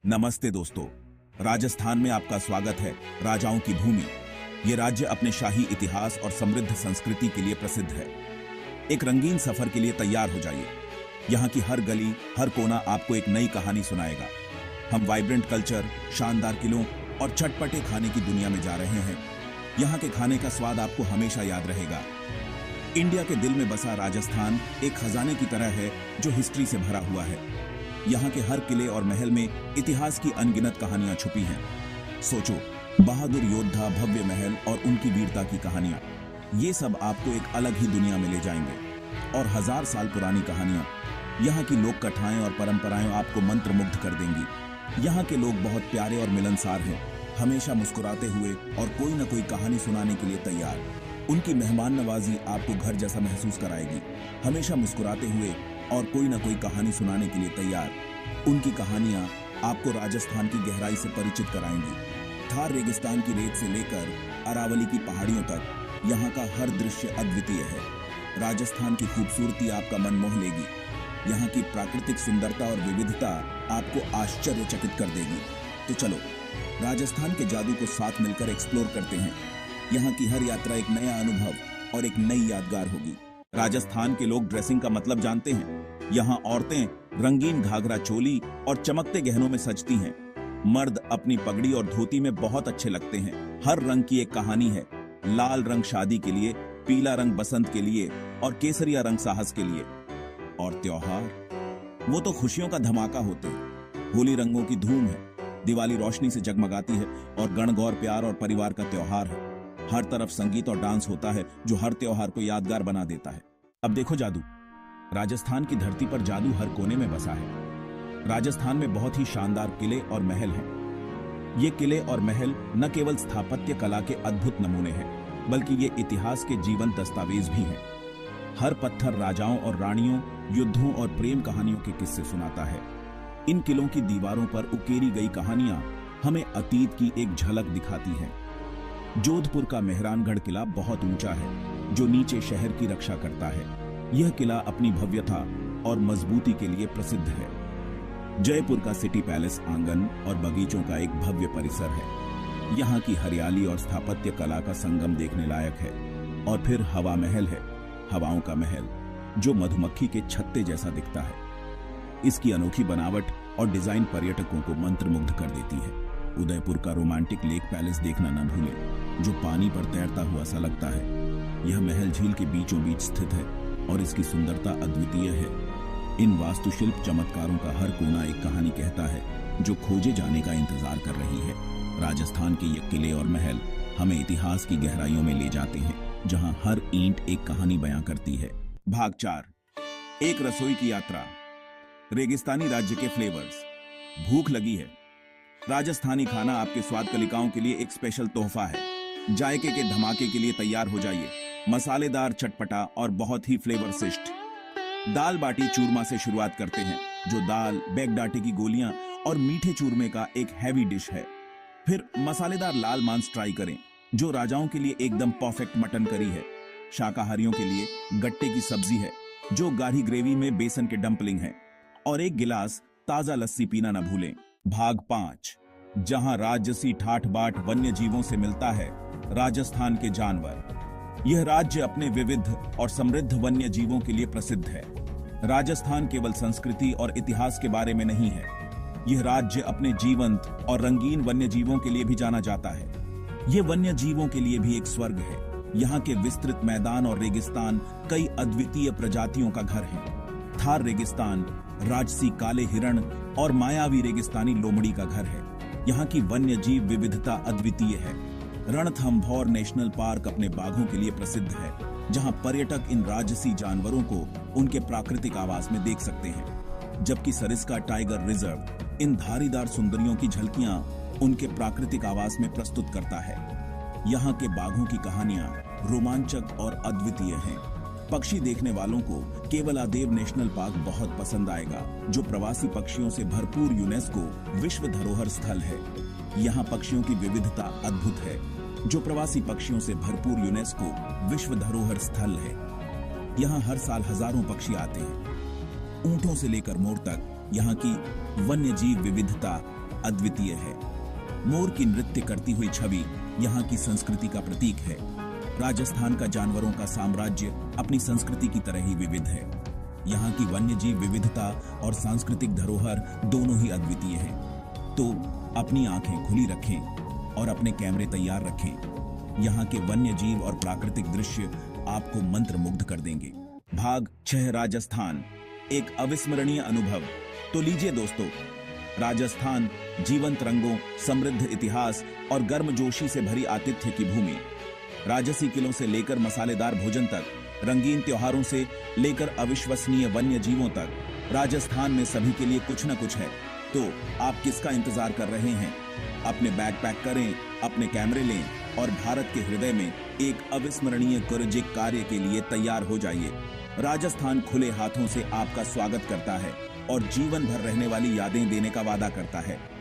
नमस्ते दोस्तों, राजस्थान में आपका स्वागत है। राजाओं की भूमि। ये राज्य अपने शाही इतिहास और समृद्ध संस्कृति के लिए प्रसिद्ध है। एक रंगीन सफर के लिए तैयार हो जाइए। यहाँ की हर गली, हर कोना आपको एक नई कहानी सुनाएगा। हम वाइब्रेंट कल्चर, शानदार किलों और चटपटे खाने की दुनिया में जा रहे हैं। यहाँ के खाने का स्वाद आपको हमेशा याद रहेगा। इंडिया के दिल में बसा राजस्थान एक खजाने की तरह है जो हिस्ट्री से भरा हुआ है। यहाँ के हर किले और महल में इतिहास की अनगिनत कहानियां छुपी हैं। सोचो, बहादुर योद्धा, भव्य महल और उनकी वीरता की कहानियां, ये सब आपको एक अलग ही दुनिया में ले जाएंगे। और 1000 साल पुरानी कहानियां, यहाँ की लोक कथाएं और परंपराएं आपको मंत्रमुग्ध कर देंगी। यहाँ के लोग बहुत प्यारे और मिलनसार हैं, हमेशा मुस्कुराते हुए और कोई न कोई कहानी सुनाने के लिए तैयार। उनकी मेहमान नवाजी आपको घर जैसा महसूस कराएगी, हमेशा मुस्कुराते हुए और कोई न कोई कहानी सुनाने के लिए तैयार। उनकी कहानियां आपको राजस्थान की गहराई से परिचित कराएंगी। थार रेगिस्तान की रेत से लेकर अरावली की पहाड़ियों तक, यहाँ का हर दृश्य अद्वितीय है। राजस्थान की खूबसूरती आपका मन मोह लेगी। यहाँ की प्राकृतिक सुंदरता और विविधता आपको आश्चर्यचकित कर देगी। तो चलो, राजस्थान के जादू को साथ मिलकर एक्सप्लोर करते हैं। यहाँ की हर यात्रा एक नया अनुभव और एक नई यादगार होगी। राजस्थान के लोग ड्रेसिंग का मतलब जानते हैं। यहाँ औरतें रंगीन घाघरा चोली और चमकते गहनों में सजती हैं। मर्द अपनी पगड़ी और धोती में बहुत अच्छे लगते हैं। हर रंग की एक कहानी है। लाल रंग शादी के लिए, पीला रंग बसंत के लिए और केसरिया रंग साहस के लिए। और त्योहार, वो तो खुशियों का धमाका होते हैं। होली रंगों की धूम है, दिवाली रोशनी से जगमगाती है और गणगौर प्यार और परिवार का त्योहार है। हर तरफ संगीत और डांस होता है जो हर त्योहार को यादगार बना देता है। अब देखो जादू। राजस्थान की धरती पर जादू हर कोने में बसा है। राजस्थान में बहुत ही शानदार किले और महल हैं। ये किले और महल न केवल स्थापत्य कला के अद्भुत नमूने हैं, बल्कि ये इतिहास के जीवंत दस्तावेज भी हैं। हर पत्थर राजाओं और रानियों, युद्धों और प्रेम कहानियों के किस्से सुनाता है। इन किलों की दीवारों पर उकेरी गई कहानियां हमें अतीत की एक झलक दिखाती हैं। जोधपुर का मेहरानगढ़ किला बहुत ऊंचा है, जो नीचे शहर की रक्षा करता है। यह किला अपनी भव्यता और मजबूती के लिए प्रसिद्ध है। जयपुर का सिटी पैलेस आंगन और बगीचों का एक भव्य परिसर है। यहाँ की हरियाली और स्थापत्य कला का संगम देखने लायक है। और फिर हवा महल है, हवाओं का महल, जो मधुमक्खी के छत्ते जैसा दिखता है। इसकी अनोखी बनावट और डिजाइन पर्यटकों को मंत्रमुग्ध कर देती है। उदयपुर का रोमांटिक लेक पैलेस देखना न भूलें, जो पानी पर तैरता हुआ सा लगता है। यह महल झील के बीचों बीच स्थित है और इसकी सुंदरता अद्वितीय है। इन वास्तुशिल्प चमत्कारों का हर कोना एक कहानी कहता है, जो खोजे जाने का इंतजार कर रही है। राजस्थान के ये किले और महल हमें इतिहास की गहराइयों में ले जाते हैं, जहां हर ईंट एक कहानी बयां करती है। भाग 4, एक रसोई की यात्रा। रेगिस्तानी राज्य के फ्लेवर्स। भूख लगी है? राजस्थानी खाना आपके स्वाद कलिकाओं के लिए एक स्पेशल तोहफा है। जायके के धमाके के लिए तैयार हो जाइए। मसालेदार, चटपटा और बहुत ही फ्लेवरसिस्ट। दाल बाटी चूरमा से शुरुआत करते हैं, जो दाल, बैगडाटे की गोलियां और मीठे चूरमे का एक हैवी डिश है। फिर मसालेदार लाल मांस ट्राई करें, जो राजाओं के लिए एकदम परफेक्ट मटन करी है। शाकाहारियों के लिए गट्टे की सब्जी है, जो गाढ़ी ग्रेवी में बेसन के डंपलिंग है। और एक गिलास ताजा लस्सी पीना न भूलें। भाग 5, जहां राजसी ठाठ बाट वन्य जीवों से मिलता है। राजस्थान के जानवर। यह राज्य अपने विविध और समृद्ध वन्य जीवों के लिए प्रसिद्ध है। राजस्थान केवल संस्कृति और इतिहास के बारे में नहीं है, यह राज्य अपने जीवंत और रंगीन वन्य जीवों के लिए भी जाना जाता है। यह वन्य जीवों के लिए भी एक स्वर्ग है। यहाँ के विस्तृत मैदान और रेगिस्तान कई अद्वितीय प्रजातियों का घर है। थार रेगिस्तान राजसी काले हिरण और मायावी रेगिस्तानी लोमड़ी का घर है। यहाँ की वन्य जीव विविधता अद्वितीय है। रणथंभौर नेशनल पार्क अपने बाघों के लिए प्रसिद्ध है, जहाँ पर्यटक इन राजसी जानवरों को उनके प्राकृतिक आवास में देख सकते हैं। जबकि सरिस्का टाइगर रिजर्व इन धारीदार सुंदरियों की झलकियां उनके प्राकृतिक आवास में प्रस्तुत करता है। यहाँ के बाघों की कहानियां रोमांचक और अद्वितीय हैं। पक्षी देखने वालों को केवलादेव नेशनल पार्क बहुत पसंद आएगा, जो प्रवासी पक्षियों से भरपूर यूनेस्को विश्व धरोहर स्थल है। यहाँ पक्षियों की विविधता अद्भुत है, जो प्रवासी पक्षियों से भरपूर यूनेस्को विश्व धरोहर स्थल है। यहाँ हर साल हजारों पक्षी आते हैं। ऊंटों से लेकर मोर तक यहाँ की वन्य जीव विविधता अद्वितीय है। मोर की नृत्य करती हुई छवि यहाँ की संस्कृति का प्रतीक है। राजस्थान का जानवरों का साम्राज्य अपनी संस्कृति की तरह ही विविध है। यहाँ की वन्यजीव विविधता और सांस्कृतिक धरोहर दोनों ही अद्वितीय हैं। तो अपनी आंखें खुली रखें और अपने कैमरे तैयार रखें। यहाँ के वन्यजीव और प्राकृतिक दृश्य आपको मंत्रमुग्ध कर देंगे। भाग 6 राजस्थान, एक अविस्मरणीय अनुभव। तो लीजिए दोस्तों, राजस्थान जीवंत रंगों, समृद्ध इतिहास और गर्मजोशी से भरी आतिथ्य की भूमि। राजसी किलों से लेकर मसालेदार भोजन तक, रंगीन त्योहारों से लेकर अविश्वसनीय वन्य जीवों तक, राजस्थान में सभी के लिए कुछ न कुछ है। तो आप किसका इंतजार कर रहे हैं? अपने बैग पैक करें, अपने कैमरे लें और भारत के हृदय में एक अविस्मरणीय कुरजिक कार्य के लिए तैयार हो जाइए। राजस्थान खुले हाथों से आपका स्वागत करता है और जीवन भर रहने वाली यादें देने का वादा करता है।